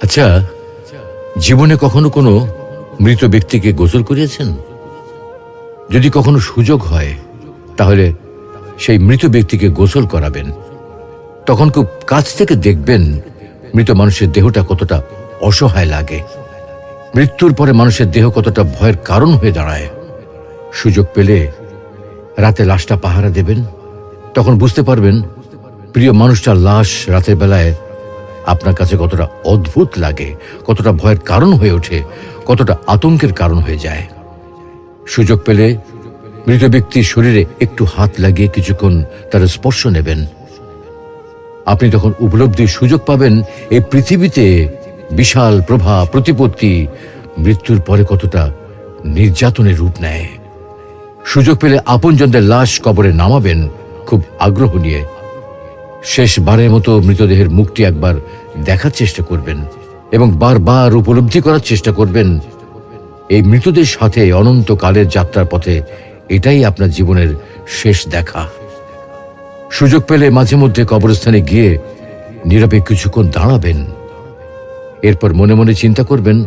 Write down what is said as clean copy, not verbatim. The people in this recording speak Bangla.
আচ্ছা, জীবনে কখনো কোনো মৃত ব্যক্তিকে গোসল করিয়েছেন? যদি কখনো সুযোগ হয় তাহলে সেই মৃত ব্যক্তিকে গোসল করাবেন। তখন খুব কাছ থেকে দেখবেন মৃত মানুষের দেহটা কতটা অসহায় লাগে, মৃত্যুর পরে মানুষের দেহ কতটা ভয়ের কারণ হয়ে দাঁড়ায়। সুযোগ পেলে রাতে লাশটা পাহারা দেবেন, তখন বুঝতে পারবেন প্রিয় মানুষটার লাশ রাতের বেলায় আপনার কাছে কতটা অদ্ভুত লাগে, কতটা ভয়ের কারণ হয়ে ওঠে, কতটা আতঙ্কের কারণ হয়ে যায়। সুযোগ পেলে মৃত ব্যক্তির শরীরে একটু হাত লাগিয়ে কিছুক্ষণ তার স্পর্শ নেবেন। আপনি তখন উপলব্ধির সুযোগ পাবেন এই পৃথিবীতে বিশাল প্রভাব প্রতিপত্তি মৃত্যুর পরে কতটা নির্যাতনের রূপ নেয়। সুযোগ পেলে আপনজনদের লাশ কবরে নামাবেন খুব আগ্রহ নিয়ে। শেষবারের মতো মৃতদেহের মুখটি একবার দেখার চেষ্টা করবেন এবং বারবার উপলব্ধি করার চেষ্টা করবেন এই মৃতদের সাথে অনন্তকালের যাত্রার পথে এটাই আপনার জীবনের শেষ দেখা। সুযোগ পেলে মাঝে মধ্যে কবরস্থানে গিয়ে নীরবে কিছুক্ষণ দাঁড়াবেন, এরপর মনে মনে চিন্তা করবেন